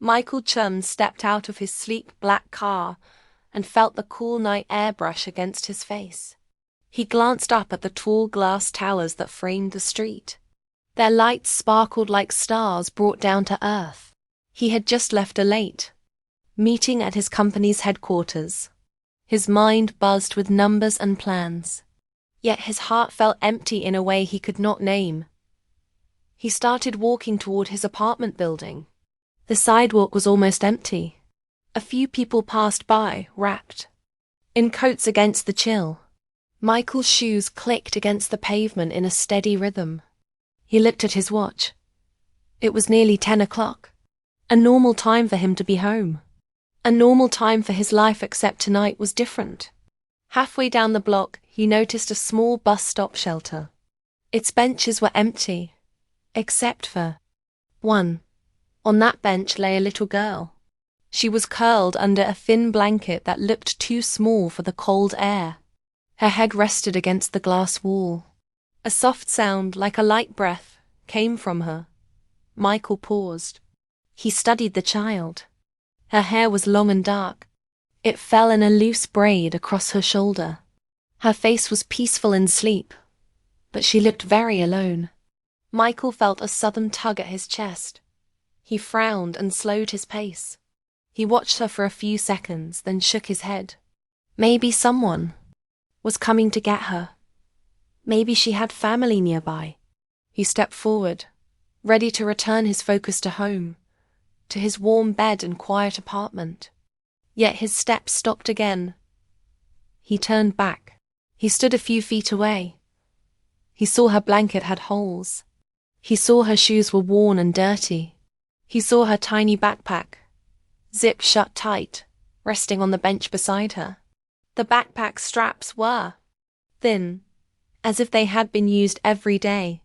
Michael Chum stepped out of his sleek black car and felt the cool night air brush against his face. He glanced up at the tall glass towers that framed the street. Their lights sparkled like stars brought down to earth. He had just left a late meeting at his company's headquarters. His mind buzzed with numbers and plans. Yet his heart felt empty in a way he could not name. He started walking toward his apartment building. The sidewalk was almost empty. A few people passed by, wrapped in coats against the chill. Michael's shoes clicked against the pavement in a steady rhythm. He looked at his watch. It was nearly 10 o'clock. A normal time for him to be home. A normal time for his life, except tonight was different. Halfway down the block, he noticed a small bus stop shelter. Its benches were empty, except for one. On that bench lay a little girl. She was curled under a thin blanket that looked too small for the cold air. Her head rested against the glass wall. A soft sound, like a light breath, came from her. Michael paused. He studied the child. Her hair was long and dark. It fell in a loose braid across her shoulder. Her face was peaceful in sleep, but she looked very alone. Michael felt a sudden tug at his chest. He frowned and slowed his pace. He watched her for a few seconds, then shook his head. Maybe someone was coming to get her. Maybe she had family nearby. He stepped forward, ready to return his focus to home, to his warm bed and quiet apartment. Yet his steps stopped again. He turned back. He stood a few feet away. He saw her blanket had holes. He saw her shoes were worn and dirty. He saw her tiny backpack, zipped shut tight, resting on the bench beside her. The backpack straps were thin, as if they had been used every day.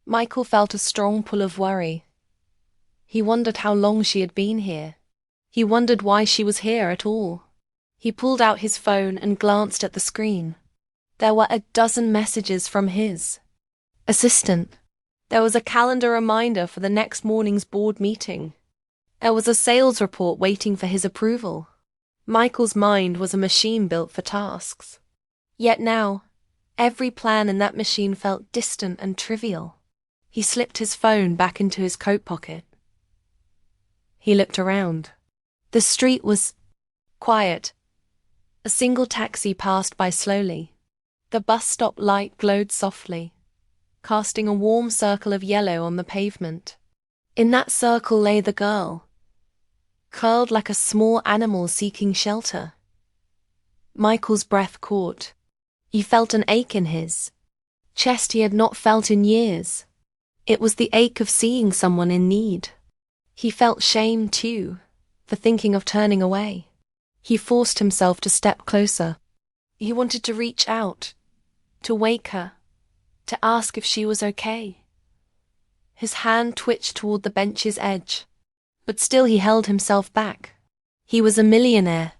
Michael felt a strong pull of worry. He wondered how long she had been here. He wondered why she was here at all. He pulled out his phone and glanced at the screen. There were a dozen messages from his assistant. There was a calendar reminder for the next morning's board meeting. There was a sales report waiting for his approval. Michael's mind was a machine built for tasks. Yet now, every plan in that machine felt distant and trivial. He slipped his phone back into his coat pocket. He looked around. The street was quiet. A single taxi passed by slowly. The bus stop light glowed softly, casting a warm circle of yellow on the pavement. In that circle lay the girl, curled like a small animal seeking shelter. Michael's breath caught. He felt an ache in his chest he had not felt in years. It was the ache of seeing someone in need. He felt shame, too, for thinking of turning away. He forced himself to step closer. He wanted to reach out, to wake her, to ask if she was okay. His hand twitched toward the bench's edge, but still he held himself back. He was a millionaire.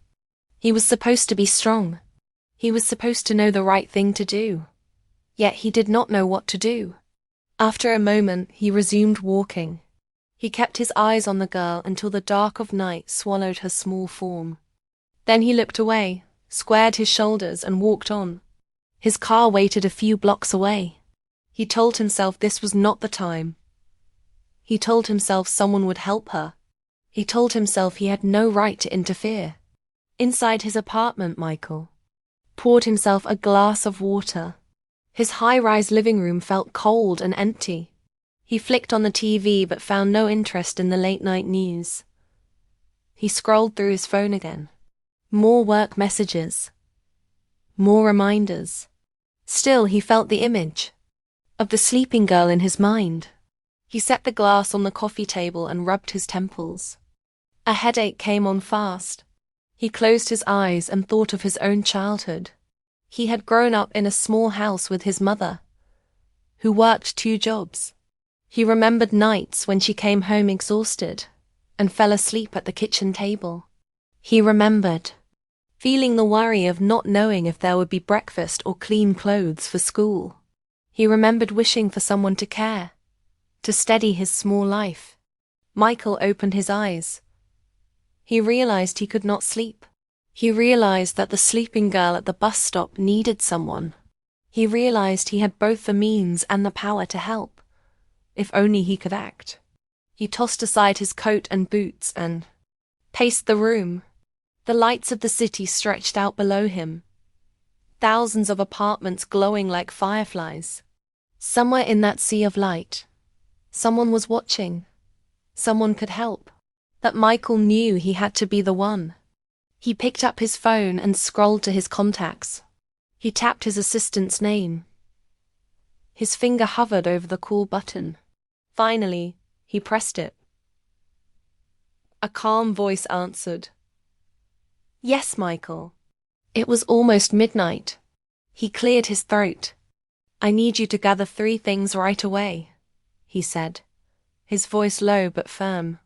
He was supposed to be strong. He was supposed to know the right thing to do. Yet he did not know what to do. After a moment, he resumed walking. He kept his eyes on the girl until the dark of night swallowed her small form. Then he looked away, squared his shoulders, and walked on. His car waited a few blocks away. He told himself this was not the time. He told himself someone would help her. He told himself he had no right to interfere. Inside his apartment, Michael poured himself a glass of water. His high-rise living room felt cold and empty. He flicked on the TV but found no interest in the late-night news. He scrolled through his phone again. More work messages. More reminders. Still, he felt the image of the sleeping girl in his mind. He set the glass on the coffee table and rubbed his temples. A headache came on fast. He closed his eyes and thought of his own childhood. He had grown up in a small house with his mother, who worked 2 jobs. He remembered nights when she came home exhausted and fell asleep at the kitchen table. He remembered feeling the worry of not knowing if there would be breakfast or clean clothes for school. He remembered wishing for someone to care, to steady his small life. Michael opened his eyes. He realized he could not sleep. He realized that the sleeping girl at the bus stop needed someone. He realized he had both the means and the power to help, if only he could act. He tossed aside his coat and boots and paced the room. The lights of the city stretched out below him, thousands of apartments glowing like fireflies. Somewhere in that sea of light, someone was watching. Someone could help. That Michael knew he had to be the one. He picked up his phone and scrolled to his contacts. He tapped his assistant's name. His finger hovered over the call button. Finally, he pressed it. A calm voice answered. "Yes, Michael." It was almost midnight. He cleared his throat. "I need you to gather 3 things right away," he said, his voice low but firm.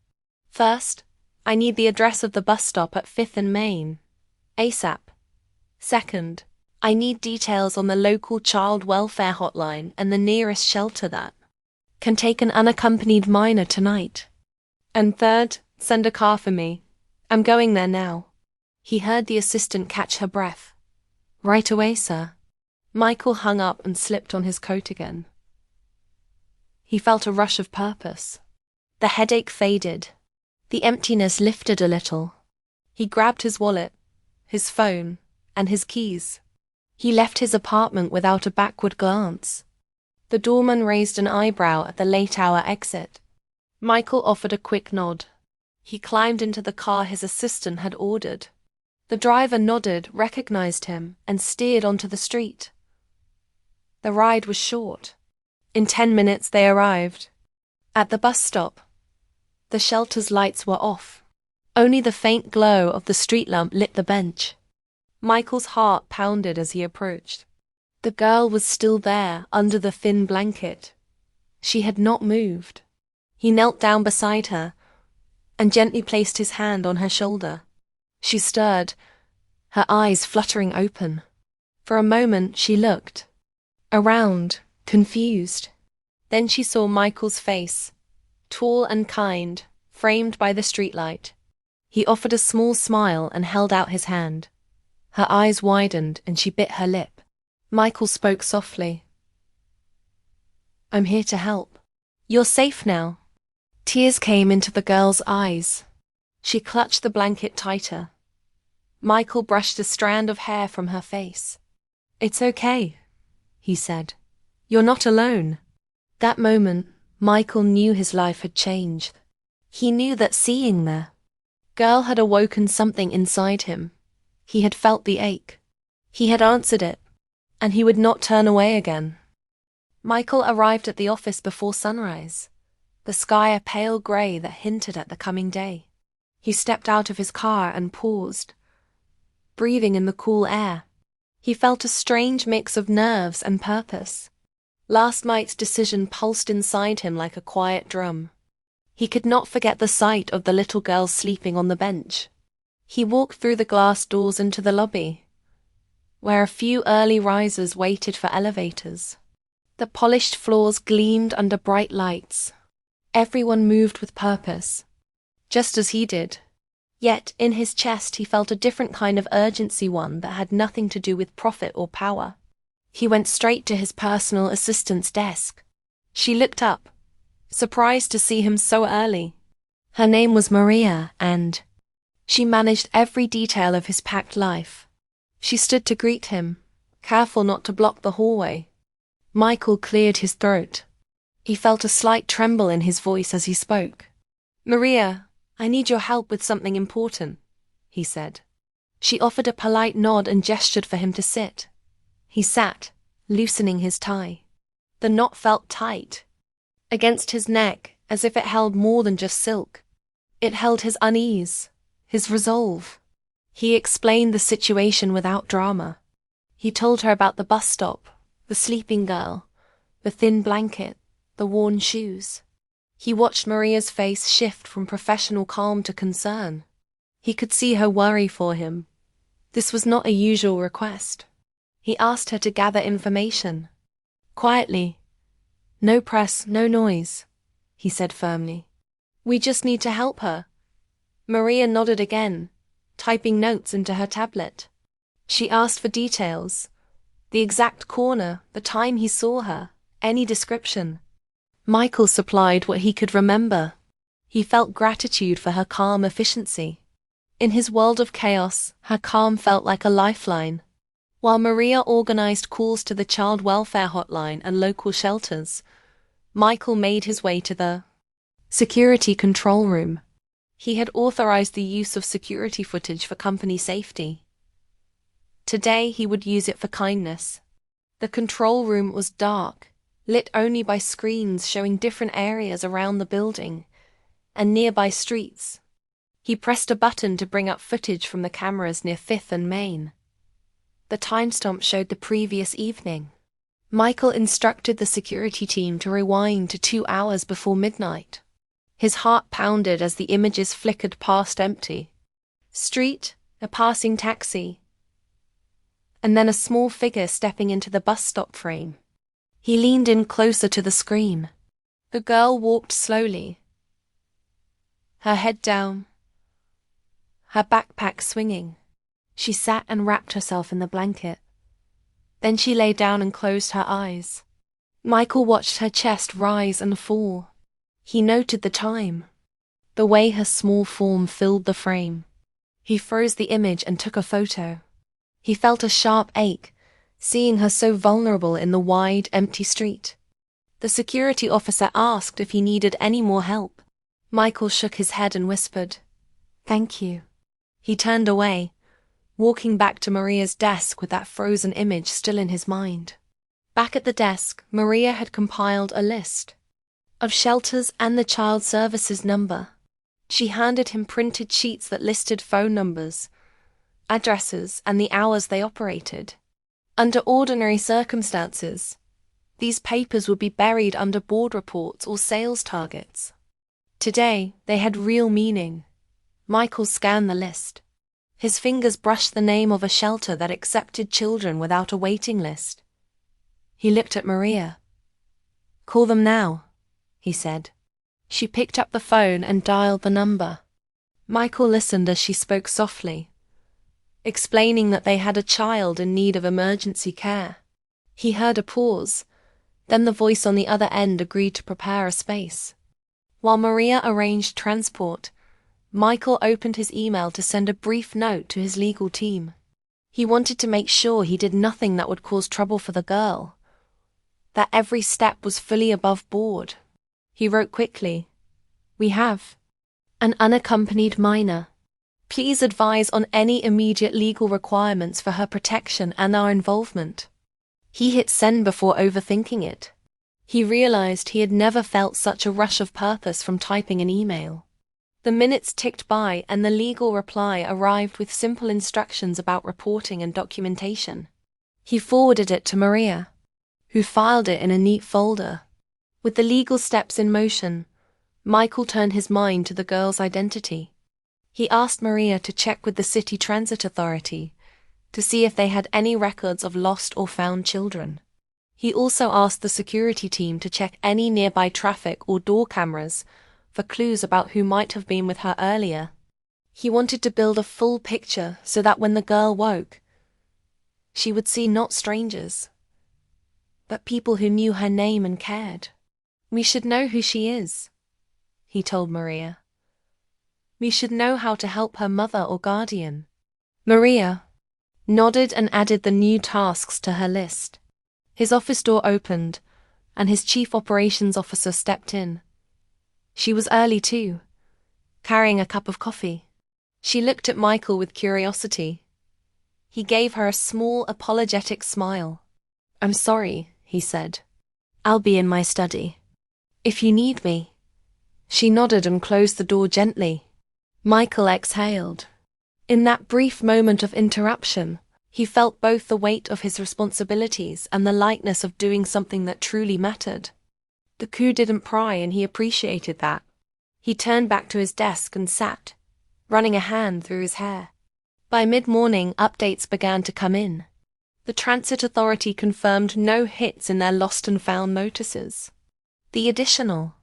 "First, I need the address of the bus stop at 5th and Main, ASAP. Second, I need details on the local child welfare hotline and the nearest shelter that can take an unaccompanied minor tonight. And third, send a car for me. I'm going there now." He heard the assistant catch her breath. "Right away, sir." Michael hung up and slipped on his coat again. He felt a rush of purpose. The headache faded. The emptiness lifted a little. He grabbed his wallet, his phone, and his keys. He left his apartment without a backward glance. The doorman raised an eyebrow at the late-hour exit. Michael offered a quick nod. He climbed into the car his assistant had ordered. The driver nodded, recognized him, and steered onto the street. The ride was short. In 10 minutes they arrived. At the bus stop, the shelter's lights were off. Only the faint glow of the street lamp lit the bench. Michael's heart pounded as he approached. The girl was still there, under the thin blanket. She had not moved. He knelt down beside her and gently placed his hand on her shoulder. She stirred, her eyes fluttering open. For a moment she looked around, confused. Then she saw Michael's face, tall and kind, framed by the streetlight. He offered a small smile and held out his hand. Her eyes widened and she bit her lip. Michael spoke softly. "I'm here to help. You're safe now." Tears came into the girl's eyes. She clutched the blanket tighter. Michael brushed a strand of hair from her face. "It's okay," he said. "You're not alone." That moment, Michael knew his life had changed. He knew that seeing the girl had awoken something inside him. He had felt the ache. He had answered it, and he would not turn away again. Michael arrived at the office before sunrise, the sky a pale grey that hinted at the coming day. He stepped out of his car and paused, breathing in the cool air. He felt a strange mix of nerves and purpose. Last night's decision pulsed inside him like a quiet drum. He could not forget the sight of the little girl sleeping on the bench. He walked through the glass doors into the lobby, where a few early risers waited for elevators. The polished floors gleamed under bright lights. Everyone moved with purpose, just as he did. Yet in his chest he felt a different kind of urgency, one that had nothing to do with profit or power. He went straight to his personal assistant's desk. She looked up, surprised to see him so early. Her name was Maria, and she managed every detail of his packed life. She stood to greet him, careful not to block the hallway. Michael cleared his throat. He felt a slight tremble in his voice as he spoke. "Maria, I need your help with something important," he said. She offered a polite nod and gestured for him to sit. He sat, loosening his tie. The knot felt tight against his neck, as if it held more than just silk. It held his unease, his resolve. He explained the situation without drama. He told her about the bus stop, the sleeping girl, the thin blanket, the worn shoes. He watched Maria's face shift from professional calm to concern. He could see her worry for him. This was not a usual request. He asked her to gather information. Quietly. "No press, no noise," he said firmly. "We just need to help her. Maria nodded again, typing notes into her tablet. She asked for details. The exact corner, the time he saw her, any description. Michael supplied what he could remember. He felt gratitude for her calm efficiency. In his world of chaos, her calm felt like a lifeline. While Maria organized calls to the child welfare hotline and local shelters, Michael made his way to the security control room. He had authorized the use of security footage for company safety. Today he would use it for kindness. The control room was dark, lit only by screens showing different areas around the building and nearby streets. He pressed a button to bring up footage from the cameras near 5th and Main. The timestamp showed the previous evening. Michael instructed the security team to rewind to 2 hours before midnight. His heart pounded as the images flickered past empty street, a passing taxi, and then a small figure stepping into the bus stop frame. He leaned in closer to the screen. The girl walked slowly, her head down, her backpack swinging. She sat and wrapped herself in the blanket. Then she lay down and closed her eyes. Michael watched her chest rise and fall. He noted the time, the way her small form filled the frame. He froze the image and took a photo. He felt a sharp ache, seeing her so vulnerable in the wide, empty street. The security officer asked if he needed any more help. Michael shook his head and whispered, "Thank you." He turned away, walking back to Maria's desk with that frozen image still in his mind. Back at the desk, Maria had compiled a list of shelters and the child services number. She handed him printed sheets that listed phone numbers, addresses, and the hours they operated. Under ordinary circumstances, these papers would be buried under board reports or sales targets. Today, they had real meaning. Michael scanned the list. His fingers brushed the name of a shelter that accepted children without a waiting list. He looked at Maria. "Call them now," he said. She picked up the phone and dialed the number. Michael listened as she spoke softly, explaining that they had a child in need of emergency care. He heard a pause, then the voice on the other end agreed to prepare a space. While Maria arranged transport, Michael opened his email to send a brief note to his legal team. He wanted to make sure he did nothing that would cause trouble for the girl, that every step was fully above board. He wrote quickly, "We have an unaccompanied minor. Please advise on any immediate legal requirements for her protection and our involvement." He hit send before overthinking it. He realized he had never felt such a rush of purpose from typing an email. The minutes ticked by and the legal reply arrived with simple instructions about reporting and documentation. He forwarded it to Maria, who filed it in a neat folder. With the legal steps in motion, Michael turned his mind to the girl's identity. He asked Maria to check with the City Transit Authority to see if they had any records of lost or found children. He also asked the security team to check any nearby traffic or door cameras for clues about who might have been with her earlier. He wanted to build a full picture so that when the girl woke, she would see not strangers, but people who knew her name and cared. "We should know who she is," he told Maria. "We should know how to help her mother or guardian." Maria nodded and added the new tasks to her list. His office door opened, and his chief operations officer stepped in. She was early too, carrying a cup of coffee. She looked at Michael with curiosity. He gave her a small, apologetic smile. "I'm sorry," he said. "I'll be in my study if you need me." She nodded and closed the door gently. Michael exhaled. In that brief moment of interruption, he felt both the weight of his responsibilities and the lightness of doing something that truly mattered. The coup didn't pry, and he appreciated that. He turned back to his desk and sat, running a hand through his hair. By mid-morning, updates began to come in. The Transit Authority confirmed no hits in their lost and found notices. The additional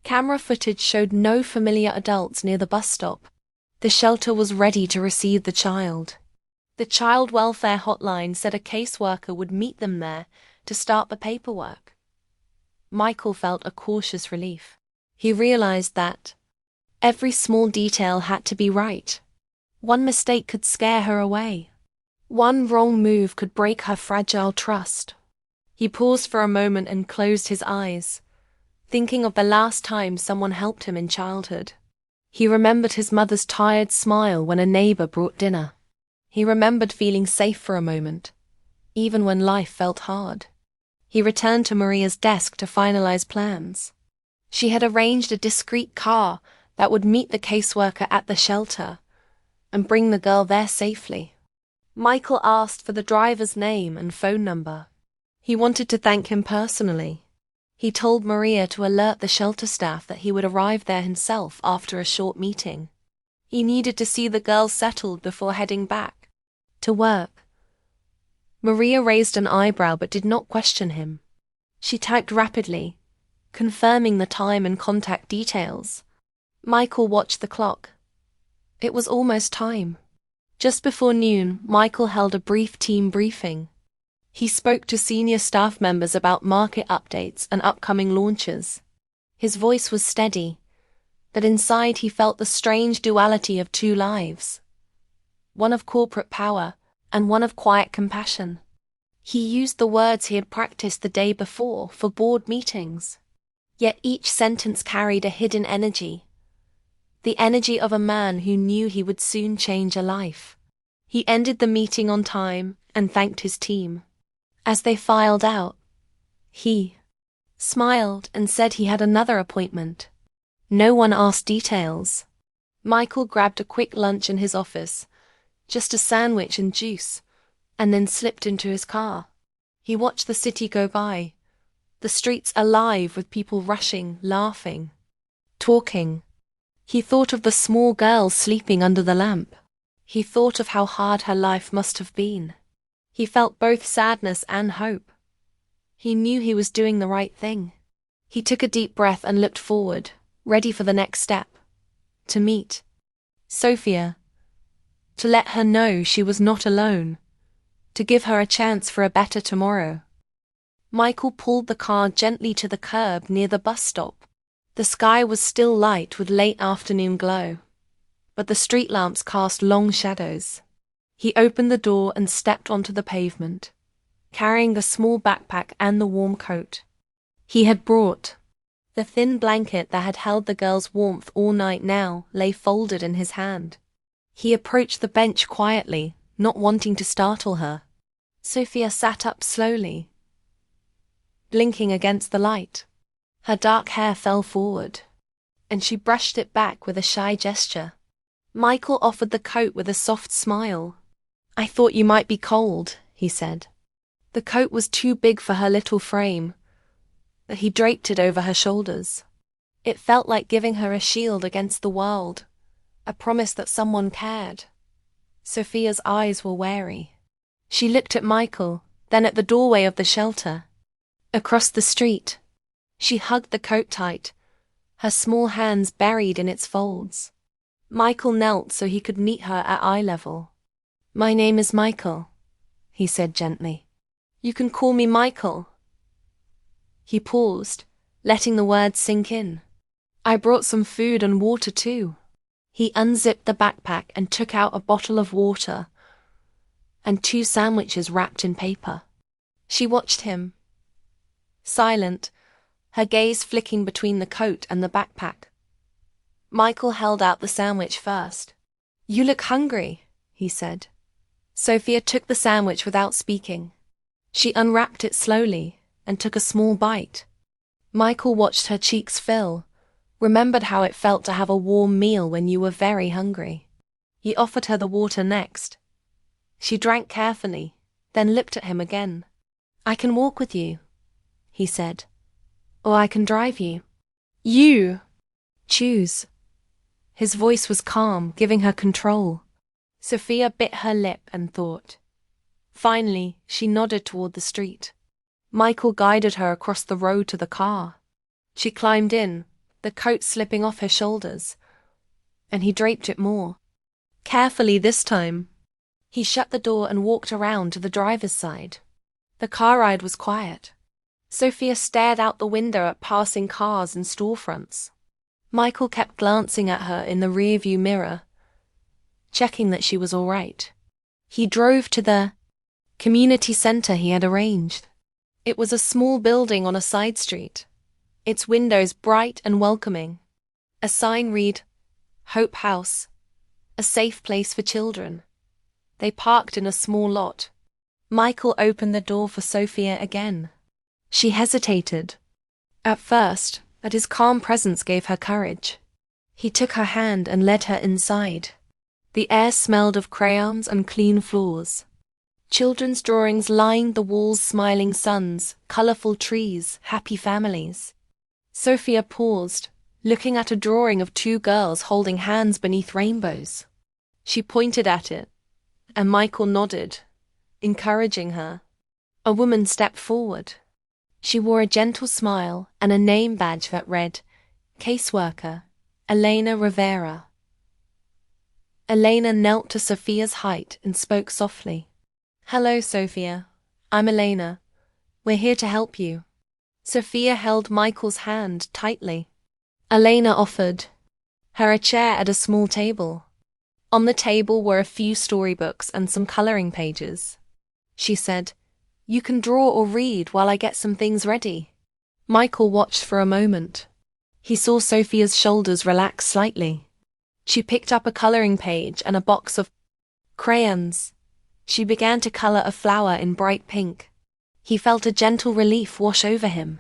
camera footage showed no familiar adults near the bus stop. The shelter was ready to receive the child. The child welfare hotline said a caseworker would meet them there to start the paperwork. Michael felt a cautious relief. He realized that every small detail had to be right. One mistake could scare her away. One wrong move could break her fragile trust. He paused for a moment and closed his eyes, thinking of the last time someone helped him in childhood. He remembered his mother's tired smile when a neighbor brought dinner. He remembered feeling safe for a moment, even when life felt hard. He returned to Maria's desk to finalize plans. She had arranged a discreet car that would meet the caseworker at the shelter and bring the girl there safely. Michael asked for the driver's name and phone number. He wanted to thank him personally. He told Maria to alert the shelter staff that he would arrive there himself after a short meeting. He needed to see the girl settled before heading back to work. Maria raised an eyebrow but did not question him. She typed rapidly, confirming the time and contact details. Michael watched the clock. It was almost time. Just before noon, Michael held a brief team briefing. He spoke to senior staff members about market updates and upcoming launches. His voice was steady, but inside he felt the strange duality of two lives. One of corporate power and one of quiet compassion. He used the words he had practiced the day before for board meetings. Yet each sentence carried a hidden energy. The energy of a man who knew he would soon change a life. He ended the meeting on time and thanked his team. As they filed out, he smiled and said he had another appointment. No one asked details. Michael grabbed a quick lunch in his office, just a sandwich and juice, and then slipped into his car. He watched the city go by, the streets alive with people rushing, laughing, talking. He thought of the small girl sleeping under the lamp. He thought of how hard her life must have been. He felt both sadness and hope. He knew he was doing the right thing. He took a deep breath and looked forward, ready for the next step. To meet Sophia. To let her know she was not alone. To give her a chance for a better tomorrow. Michael pulled the car gently to the curb near the bus stop. The sky was still light with late afternoon glow, but the street lamps cast long shadows. He opened the door and stepped onto the pavement, carrying the small backpack and the warm coat he had brought. The thin blanket that had held the girl's warmth all night now lay folded in his hand. He approached the bench quietly, not wanting to startle her. Sophia sat up slowly, blinking against the light. Her dark hair fell forward, and she brushed it back with a shy gesture. Michael offered the coat with a soft smile. "I thought you might be cold," he said. The coat was too big for her little frame, but he draped it over her shoulders. It felt like giving her a shield against the world, a promise that someone cared. Sophia's eyes were wary. She looked at Michael, then at the doorway of the shelter. Across the street, she hugged the coat tight, her small hands buried in its folds. Michael knelt so he could meet her at eye level. "My name is Michael," he said gently. "You can call me Michael." He paused, letting the words sink in. "I brought some food and water too." He unzipped the backpack and took out a bottle of water and 2 sandwiches wrapped in paper. She watched him, silent, her gaze flicking between the coat and the backpack. Michael held out the sandwich first. "You look hungry," he said. Sophia took the sandwich without speaking. She unwrapped it slowly and took a small bite. Michael watched her cheeks fill, remembered how it felt to have a warm meal when you were very hungry. He offered her the water next. She drank carefully, then looked at him again. "I can walk with you," he said, "or I can drive you. You choose." His voice was calm, giving her control. Sophia bit her lip and thought. Finally, she nodded toward the street. Michael guided her across the road to the car. She climbed in, the coat slipping off her shoulders, and he draped it more. Carefully this time. He shut the door and walked around to the driver's side. The car ride was quiet. Sophia stared out the window at passing cars and storefronts. Michael kept glancing at her in the rearview mirror, checking that she was all right. He drove to the community center he had arranged. It was a small building on a side street, its windows bright and welcoming. A sign read, Hope House, a safe place for children. They parked in a small lot. Michael opened the door for Sophia again. She hesitated. At first, but his calm presence gave her courage. He took her hand and led her inside. The air smelled of crayons and clean floors. Children's drawings lined the walls, smiling suns, colorful trees, happy families. Sophia paused, looking at a drawing of two girls holding hands beneath rainbows. She pointed at it, and Michael nodded, encouraging her. A woman stepped forward. She wore a gentle smile and a name badge that read, Caseworker, Elena Rivera. Elena knelt to Sophia's height and spoke softly. Hello, Sophia. I'm Elena. We're here to help you. Sophia held Michael's hand tightly. Elena offered her a chair at a small table. On the table were a few storybooks and some coloring pages. She said, You can draw or read while I get some things ready. Michael watched for a moment. He saw Sophia's shoulders relax slightly. She picked up a coloring page and a box of crayons. She began to color a flower in bright pink. He felt a gentle relief wash over him.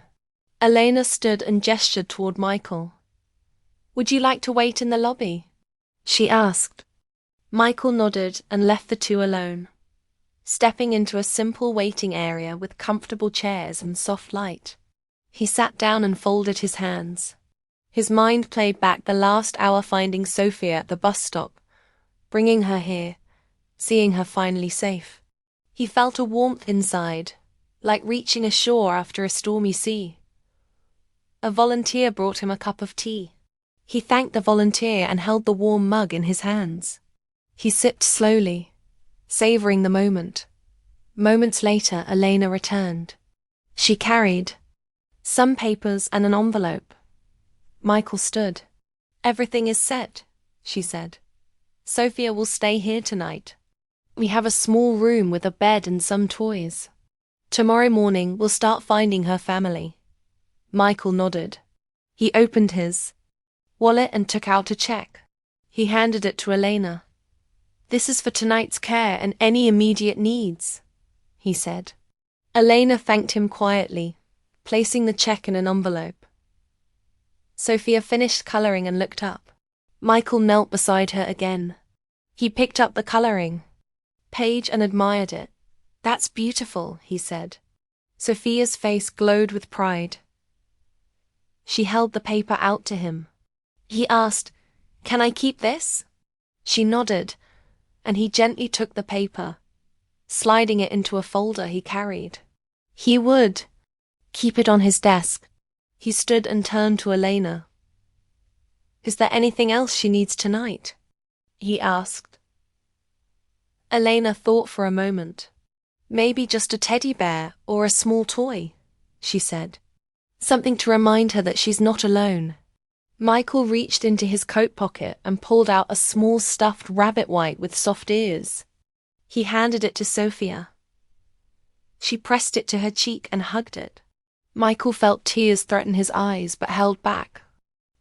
Elena stood and gestured toward Michael. Would you like to wait in the lobby? She asked. Michael nodded and left the two alone, stepping into a simple waiting area with comfortable chairs and soft light. He sat down and folded his hands. His mind played back the last hour finding Sophia at the bus stop, bringing her here, seeing her finally safe. He felt a warmth inside, like reaching a shore after a stormy sea. A volunteer brought him a cup of tea. He thanked the volunteer and held the warm mug in his hands. He sipped slowly, savoring the moment. Moments later, Elena returned. She carried some papers and an envelope. Michael stood. Everything is set, she said. Sophia will stay here tonight. We have a small room with a bed and some toys. Tomorrow morning we'll start finding her family. Michael nodded. He opened his wallet and took out a check. He handed it to Elena. This is for tonight's care and any immediate needs, he said. Elena thanked him quietly, placing the check in an envelope. Sophia finished coloring and looked up. Michael knelt beside her again. He picked up the coloring page and admired it. That's beautiful, he said. Sophia's face glowed with pride. She held the paper out to him. He asked, Can I keep this? She nodded, and he gently took the paper, sliding it into a folder he carried. He would keep it on his desk. He stood and turned to Elena. Is there anything else she needs tonight? He asked. Elena thought for a moment. Maybe just a teddy bear or a small toy, she said. Something to remind her that she's not alone. Michael reached into his coat pocket and pulled out a small stuffed rabbit white with soft ears. He handed it to Sophia. She pressed it to her cheek and hugged it. Michael felt tears threaten his eyes but held back.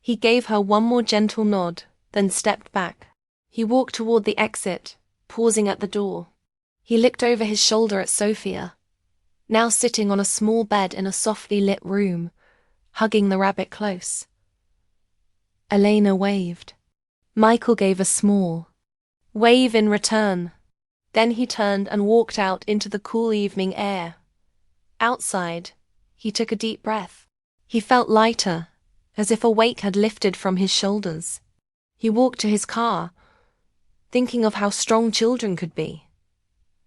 He gave her one more gentle nod, then stepped back. He walked toward the exit, pausing at the door. He looked over his shoulder at Sophia, now sitting on a small bed in a softly lit room, hugging the rabbit close. Elena waved. Michael gave a small wave in return. Then he turned and walked out into the cool evening air. Outside, he took a deep breath. He felt lighter, as if a weight had lifted from his shoulders. He walked to his car, thinking of how strong children could be.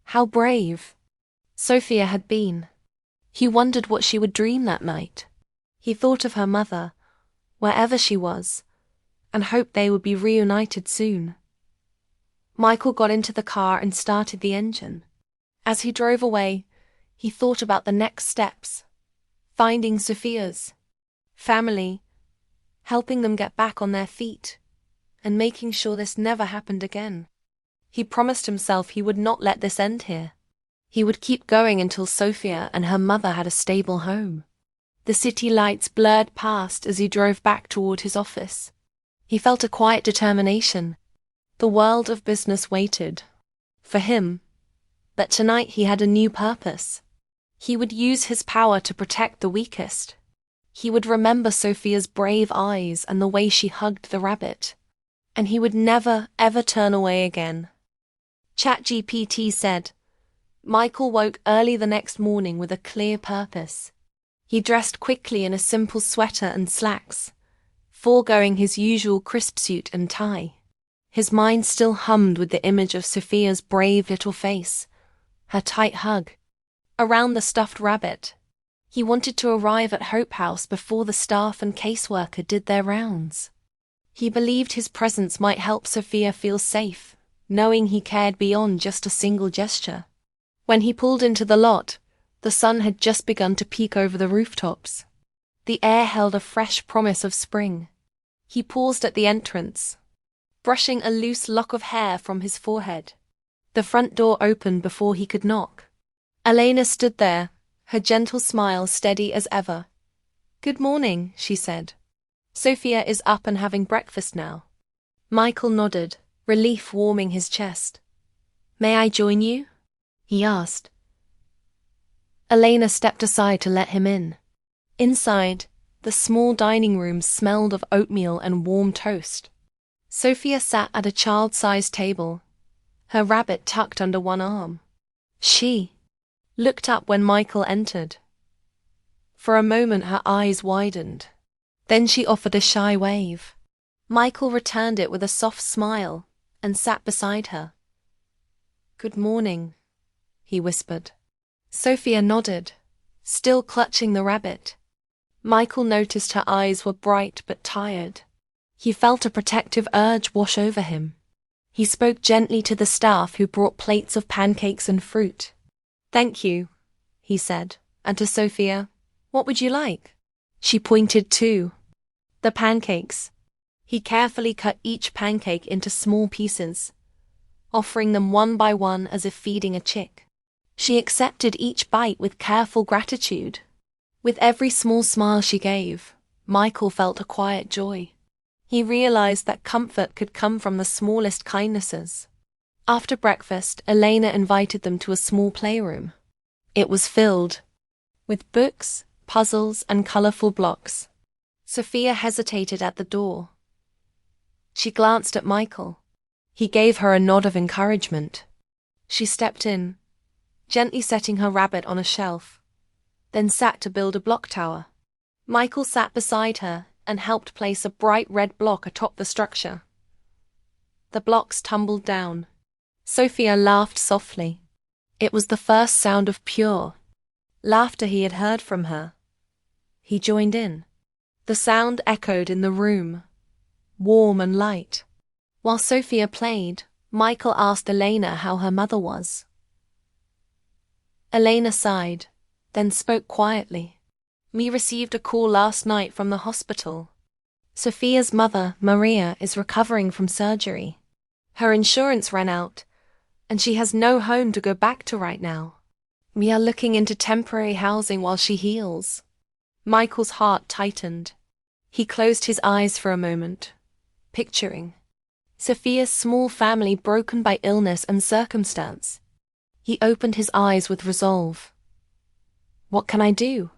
How brave Sophia had been. He wondered what she would dream that night. He thought of her mother, wherever she was, and hoped they would be reunited soon. Michael got into the car and started the engine. As he drove away, he thought about the next steps. Finding Sophia's family, helping them get back on their feet, and making sure this never happened again. He promised himself he would not let this end here. He would keep going until Sophia and her mother had a stable home. The city lights blurred past as he drove back toward his office. He felt a quiet determination. The world of business waited for him, but tonight he had a new purpose. He would use his power to protect the weakest. He would remember Sophia's brave eyes and the way she hugged the rabbit. And he would never, ever turn away again. ChatGPT said, Michael woke early the next morning with a clear purpose. He dressed quickly in a simple sweater and slacks, foregoing his usual crisp suit and tie. His mind still hummed with the image of Sophia's brave little face, her tight hug, around the stuffed rabbit. He wanted to arrive at Hope House before the staff and caseworker did their rounds. He believed his presence might help Sophia feel safe, knowing he cared beyond just a single gesture. When he pulled into the lot, the sun had just begun to peek over the rooftops. The air held a fresh promise of spring. He paused at the entrance, brushing a loose lock of hair from his forehead. The front door opened before he could knock. Elena stood there, her gentle smile steady as ever. "Good morning," she said. "Sophia is up and having breakfast now." Michael nodded, relief warming his chest. "May I join you?" he asked. Elena stepped aside to let him in. Inside, the small dining room smelled of oatmeal and warm toast. Sophia sat at a child-sized table, her rabbit tucked under one arm. She looked up when Michael entered. For a moment her eyes widened. Then she offered a shy wave. Michael returned it with a soft smile and sat beside her. "Good morning," he whispered. Sophia nodded, still clutching the rabbit. Michael noticed her eyes were bright but tired. He felt a protective urge wash over him. He spoke gently to the staff who brought plates of pancakes and fruit. "Thank you," he said, and to Sophia, "What would you like?" She pointed to the pancakes. He carefully cut each pancake into small pieces, offering them one by one as if feeding a chick. She accepted each bite with careful gratitude. With every small smile she gave, Michael felt a quiet joy. He realized that comfort could come from the smallest kindnesses. After breakfast, Elena invited them to a small playroom. It was filled with books, puzzles, and colorful blocks. Sophia hesitated at the door. She glanced at Michael. He gave her a nod of encouragement. She stepped in, gently setting her rabbit on a shelf, then sat to build a block tower. Michael sat beside her and helped place a bright red block atop the structure. The blocks tumbled down. Sophia laughed softly. It was the first sound of pure laughter he had heard from her. He joined in. The sound echoed in the room, warm and light. While Sophia played, Michael asked Elena how her mother was. Elena sighed, then spoke quietly. "We received a call last night from the hospital. Sophia's mother, Maria, is recovering from surgery. Her insurance ran out, and she has no home to go back to right now. We are looking into temporary housing while she heals." Michael's heart tightened. He closed his eyes for a moment, picturing Sophia's small family broken by illness and circumstance. He opened his eyes with resolve. "What can I do?"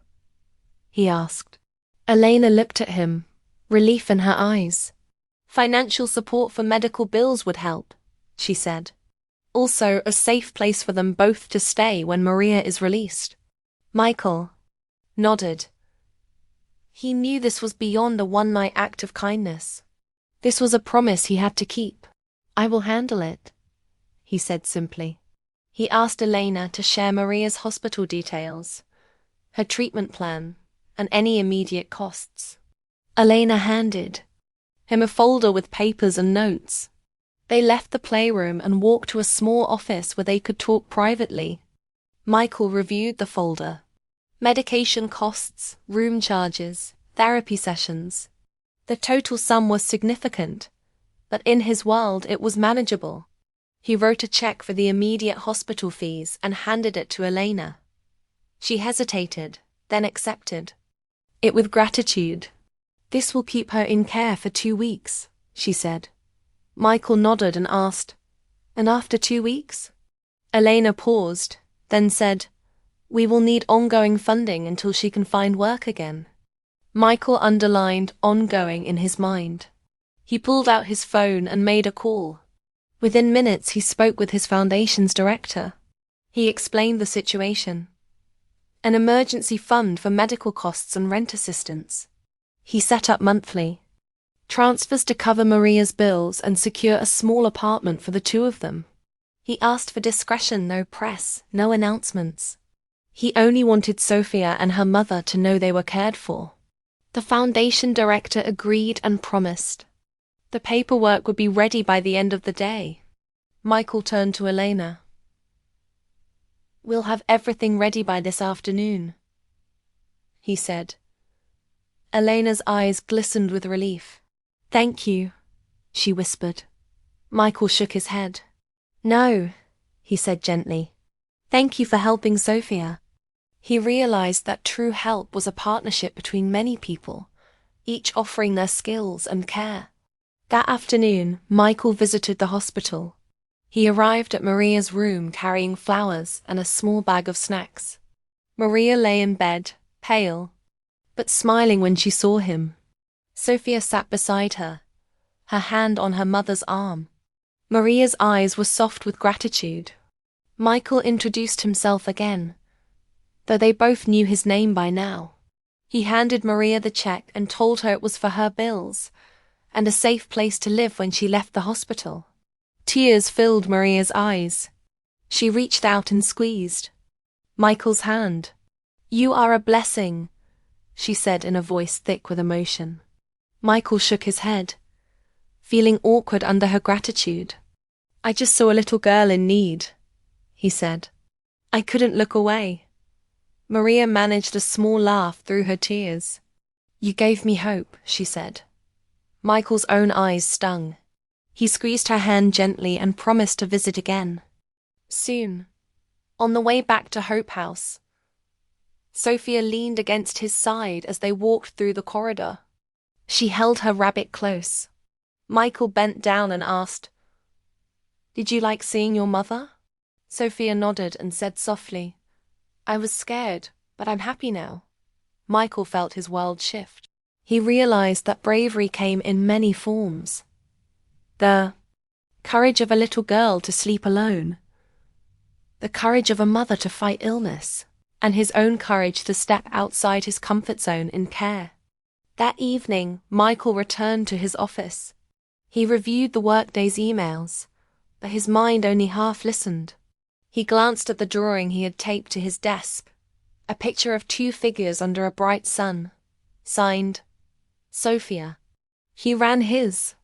he asked. Elena looked at him, relief in her eyes. "Financial support for medical bills would help," she said. "Also, a safe place for them both to stay when Maria is released." Michael nodded. He knew this was beyond a one-night act of kindness. This was a promise he had to keep. "I will handle it," he said simply. He asked Elena to share Maria's hospital details, her treatment plan, and any immediate costs. Elena handed him a folder with papers and notes. They left the playroom and walked to a small office where they could talk privately. Michael reviewed the folder. Medication costs, room charges, therapy sessions. The total sum was significant, but in his world it was manageable. He wrote a check for the immediate hospital fees and handed it to Elena. She hesitated, then accepted it with gratitude. "This will keep her in care for 2 weeks," she said. Michael nodded and asked, "And after 2 weeks?" Elena paused, then said, "We will need ongoing funding until she can find work again." Michael underlined ongoing in his mind. He pulled out his phone and made a call. Within minutes he spoke with his foundation's director. He explained the situation. An emergency fund for medical costs and rent assistance. He set up monthly transfers to cover Maria's bills and secure a small apartment for the two of them. He asked for discretion, no press, no announcements. He only wanted Sophia and her mother to know they were cared for. The foundation director agreed and promised. The paperwork would be ready by the end of the day. Michael turned to Elena. "We'll have everything ready by this afternoon," he said. Elena's eyes glistened with relief. "Thank you," she whispered. Michael shook his head. "No," he said gently. "Thank you for helping Sophia." He realized that true help was a partnership between many people, each offering their skills and care. That afternoon, Michael visited the hospital. He arrived at Maria's room carrying flowers and a small bag of snacks. Maria lay in bed, pale, but smiling when she saw him. Sophia sat beside her, her hand on her mother's arm. Maria's eyes were soft with gratitude. Michael introduced himself again, though they both knew his name by now. He handed Maria the check and told her it was for her bills and a safe place to live when she left the hospital. Tears filled Maria's eyes. She reached out and squeezed Michael's hand. "You are a blessing," she said in a voice thick with emotion. Michael shook his head, feeling awkward under her gratitude. "I just saw a little girl in need," he said. "I couldn't look away." Maria managed a small laugh through her tears. "You gave me hope," she said. Michael's own eyes stung. He squeezed her hand gently and promised to visit again soon. On the way back to Hope House, Sophia leaned against his side as they walked through the corridor. She held her rabbit close. Michael bent down and asked, "Did you like seeing your mother?" Sophia nodded and said softly, "I was scared, but I'm happy now." Michael felt his world shift. He realized that bravery came in many forms. The courage of a little girl to sleep alone, the courage of a mother to fight illness, and his own courage to step outside his comfort zone in care. That evening, Michael returned to his office. He reviewed the workday's emails, but his mind only half listened. He glanced at the drawing he had taped to his desk, a picture of 2 figures under a bright sun, signed, Sophia. He ran his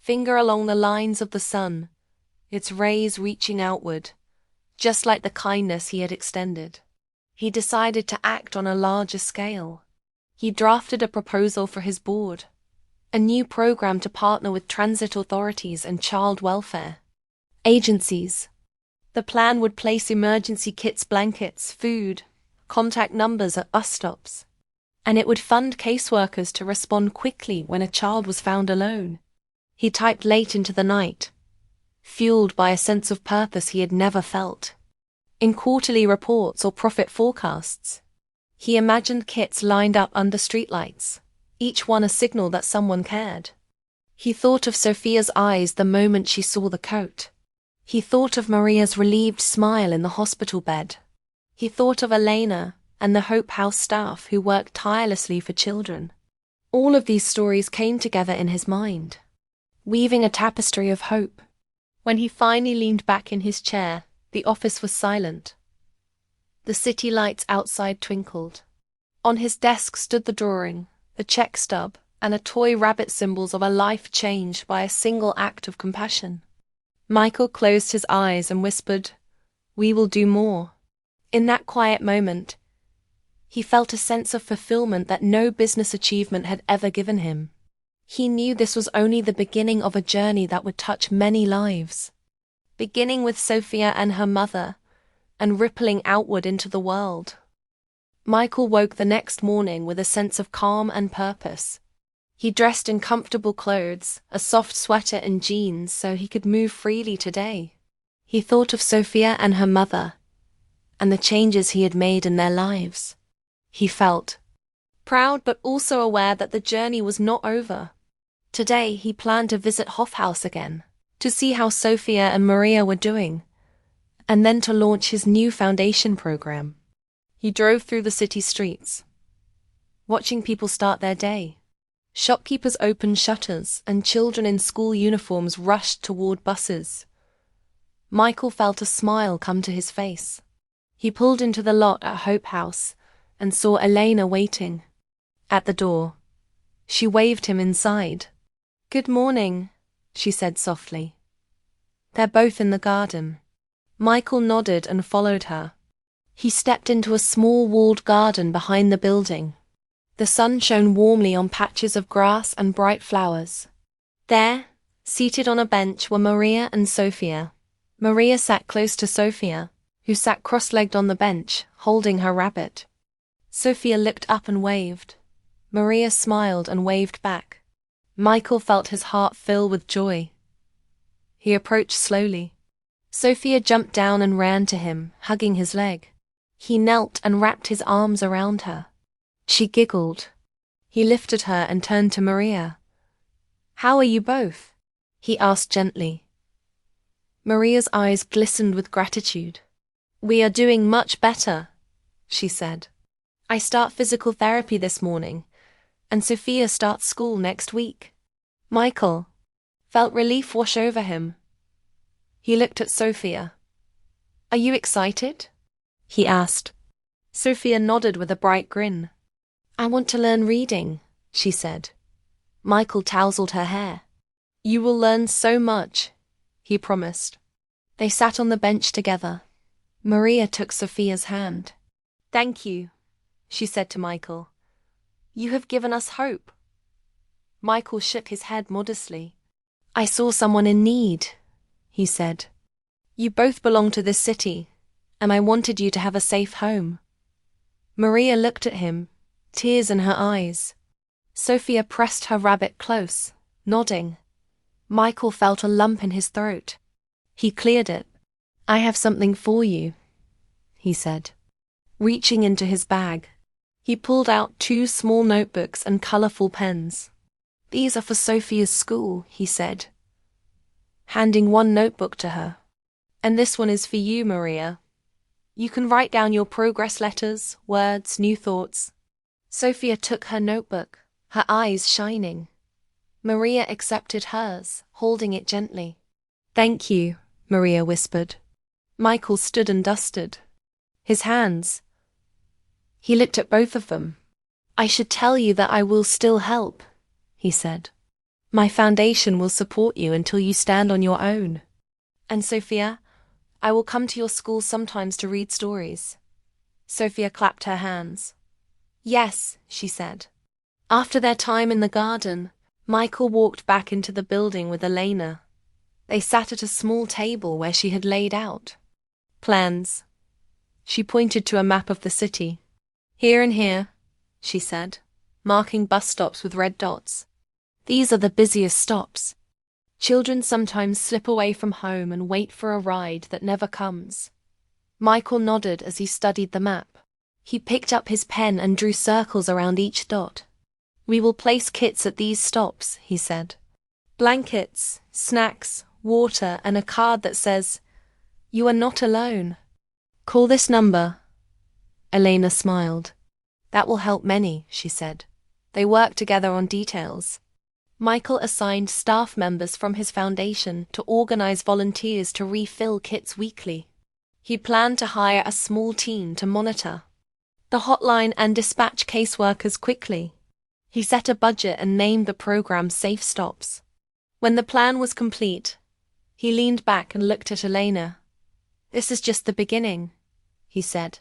finger along the lines of the sun, its rays reaching outward, just like the kindness he had extended. He decided to act on a larger scale. He drafted a proposal for his board, a new program to partner with transit authorities and child welfare agencies. The plan would place emergency kits, blankets, food, contact numbers at bus stops, and it would fund caseworkers to respond quickly when a child was found alone. He typed late into the night, fueled by a sense of purpose he had never felt. In quarterly reports or profit forecasts, he imagined kits lined up under streetlights, each one a signal that someone cared. He thought of Sophia's eyes the moment she saw the coat. He thought of Maria's relieved smile in the hospital bed. He thought of Elena and the Hope House staff who worked tirelessly for children. All of these stories came together in his mind, weaving a tapestry of hope. When he finally leaned back in his chair, the office was silent. The city lights outside twinkled. On his desk stood the drawing, the check stub, and a toy rabbit, symbols of a life changed by a single act of compassion. Michael closed his eyes and whispered, "We will do more." In that quiet moment, he felt a sense of fulfillment that no business achievement had ever given him. He knew this was only the beginning of a journey that would touch many lives, beginning with Sophia and her mother, and rippling outward into the world. Michael woke the next morning with a sense of calm and purpose. He dressed in comfortable clothes, a soft sweater and jeans, so he could move freely today. He thought of Sophia and her mother, and the changes he had made in their lives. He felt proud but also aware that the journey was not over. Today he planned to visit Hofhaus again, to see how Sophia and Maria were doing, and then to launch his new foundation program. He drove through the city streets, watching people start their day. Shopkeepers opened shutters, and children in school uniforms rushed toward buses. Michael felt a smile come to his face. He pulled into the lot at Hope House and saw Elena waiting. At the door, she waved him inside. "Good morning," she said softly. "They're both in the garden." Michael nodded and followed her. He stepped into a small walled garden behind the building. The sun shone warmly on patches of grass and bright flowers. There, seated on a bench, were Maria and Sophia. Maria sat close to Sophia, who sat cross-legged on the bench, holding her rabbit. Sophia looked up and waved. Maria smiled and waved back. Michael felt his heart fill with joy. He approached slowly. Sophia jumped down and ran to him, hugging his leg. He knelt and wrapped his arms around her. She giggled. He lifted her and turned to Maria. "How are you both?" he asked gently. Maria's eyes glistened with gratitude. "We are doing much better," she said. "I start physical therapy this morning, and Sophia starts school next week." Michael felt relief wash over him. He looked at Sophia. "Are you excited?" he asked. Sophia nodded with a bright grin. "I want to learn reading," she said. Michael tousled her hair. "You will learn so much," he promised. They sat on the bench together. Maria took Sophia's hand. "Thank you," she said to Michael. "You have given us hope." Michael shook his head modestly. "I saw someone in need," he said. "You both belong to this city, and I wanted you to have a safe home." Maria looked at him, tears in her eyes. Sophia pressed her rabbit close, nodding. Michael felt a lump in his throat. He cleared it. "I have something for you," he said. Reaching into his bag, he pulled out 2 small notebooks and colorful pens. "These are for Sophia's school," he said, handing one notebook to her. "And this one is for you, Maria. You can write down your progress letters, words, new thoughts." Sophia took her notebook, her eyes shining. Maria accepted hers, holding it gently. "Thank you," Maria whispered. Michael stood and dusted his hands. He looked at both of them. "I should tell you that I will still help," he said. "My foundation will support you until you stand on your own. And Sophia, I will come to your school sometimes to read stories." Sophia clapped her hands. "Yes," she said. After their time in the garden, Michael walked back into the building with Elena. They sat at a small table where she had laid out plans. She pointed to a map of the city. "Here and here," she said, marking bus stops with red dots. "These are the busiest stops. Children sometimes slip away from home and wait for a ride that never comes." Michael nodded as he studied the map. He picked up his pen and drew circles around each dot. "We will place kits at these stops," he said. "Blankets, snacks, water, and a card that says, 'You are not alone.' Call this number." Elena smiled. "That will help many," she said. They worked together on details. Michael assigned staff members from his foundation to organize volunteers to refill kits weekly. He planned to hire a small team to monitor the hotline and dispatch caseworkers quickly. He set a budget and named the program Safe Stops. When the plan was complete, He leaned back and looked at Elena. "This is just the beginning," he said.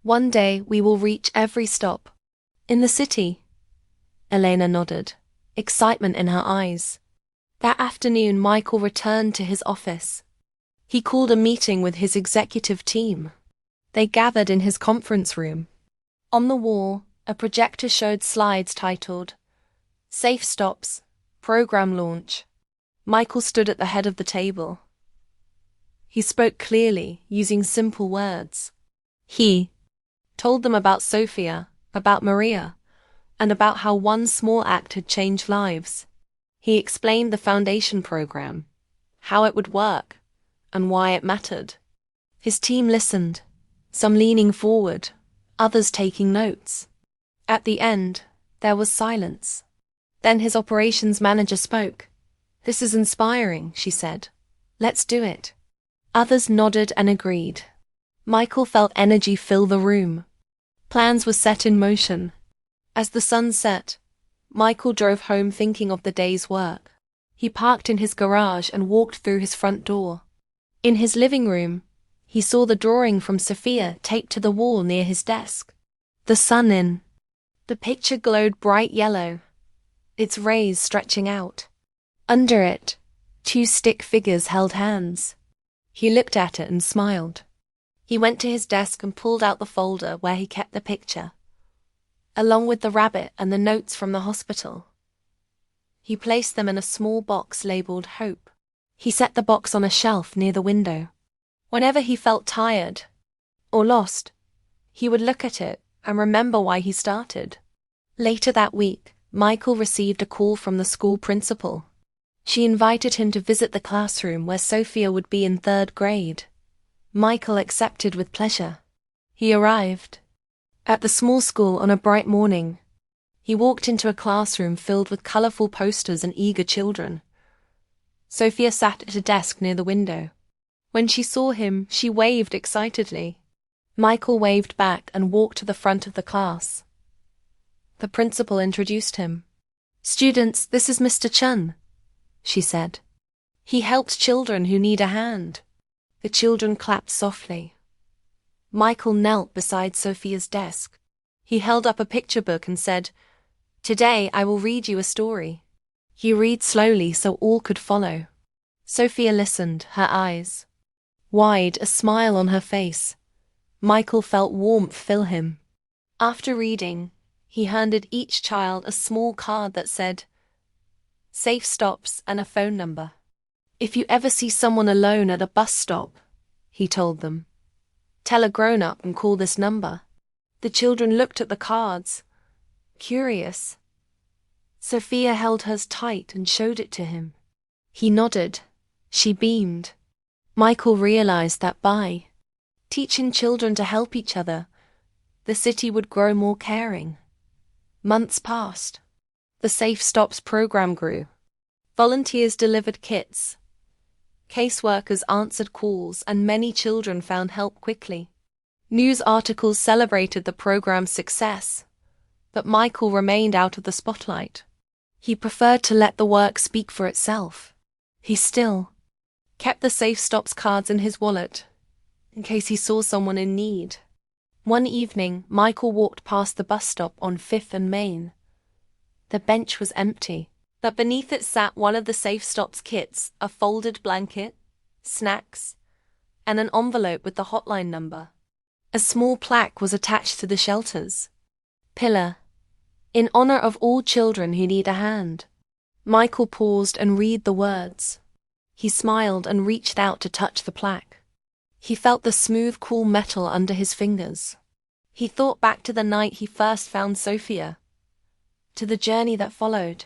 "One day we will reach every stop. In the city." Elena nodded, excitement in her eyes. That afternoon, Michael returned to his office. He called a meeting with his executive team. They gathered in his conference room. On the wall, a projector showed slides titled, "Safe Stops, Program Launch." Michael stood at the head of the table. He spoke clearly, using simple words. He told them about Sophia, about Maria, and about how one small act had changed lives. He explained the foundation program, how it would work, and why it mattered. His team listened, some leaning forward, others taking notes. At the end, there was silence. Then his operations manager spoke. "This is inspiring," she said. "Let's do it." Others nodded and agreed. Michael felt energy fill the room. Plans were set in motion. As the sun set, Michael drove home thinking of the day's work. He parked in his garage and walked through his front door. In his living room, he saw the drawing from Sophia taped to the wall near his desk. The sun in. The picture glowed bright yellow, its rays stretching out. Under it, two stick figures held hands. He looked at it and smiled. He went to his desk and pulled out the folder where he kept the picture, along with the rabbit and the notes from the hospital. He placed them in a small box labeled Hope. He set the box on a shelf near the window. Whenever he felt tired or lost, he would look at it and remember why he started. Later that week, Michael received a call from the school principal. She invited him to visit the classroom where Sophia would be in 3rd grade. Michael accepted with pleasure. He arrived at the small school on a bright morning. He walked into a classroom filled with colorful posters and eager children. Sophia sat at a desk near the window. When she saw him, she waved excitedly. Michael waved back and walked to the front of the class. The principal introduced him. "Students, this is Mr. Chun," she said. "He helps children who need a hand." The children clapped softly. Michael knelt beside Sophia's desk. He held up a picture book and said, "Today I will read you a story." He read slowly so all could follow. Sophia listened, her eyes wide, a smile on her face. Michael felt warmth fill him. After reading, he handed each child a small card that said, "Safe stops and a phone number. If you ever see someone alone at a bus stop," he told them, "tell a grown-up and call this number." The children looked at the cards, curious. Sophia held hers tight and showed it to him. He nodded. She beamed. Michael realized that by teaching children to help each other, the city would grow more caring. Months passed. The Safe Stops program grew. Volunteers delivered kits. Caseworkers answered calls, and many children found help quickly. News articles celebrated the program's success, but Michael remained out of the spotlight. He preferred to let the work speak for itself. He still kept the Safe Stops cards in his wallet, in case he saw someone in need. One evening, Michael walked past the bus stop on 5th and Main. The bench was empty, but beneath it sat one of the Safe Stops kits, a folded blanket, snacks, and an envelope with the hotline number. A small plaque was attached to the shelters. "Pillar, in honor of all children who need a hand." Michael paused and read the words. He smiled and reached out to touch the plaque. He felt the smooth, cool metal under his fingers. He thought back to the night he first found Sophia, to the journey that followed.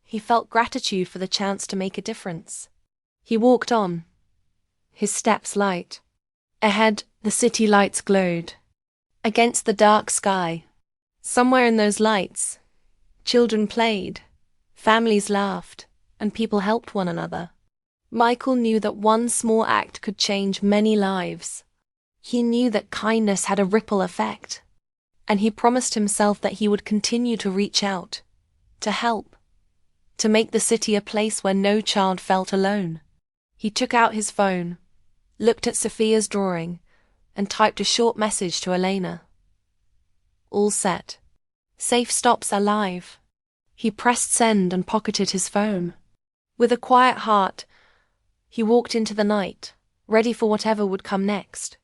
He felt gratitude for the chance to make a difference. He walked on, his steps light. Ahead, the city lights glowed against the dark sky. Somewhere in those lights, children played, families laughed, and people helped one another. Michael knew that one small act could change many lives. He knew that kindness had a ripple effect, and he promised himself that he would continue to reach out, to help, to make the city a place where no child felt alone. He took out his phone, looked at Sophia's drawing, and typed a short message to Elena. All set. Safe stops are live. He pressed send and pocketed his phone. With a quiet heart, he walked into the night, ready for whatever would come next.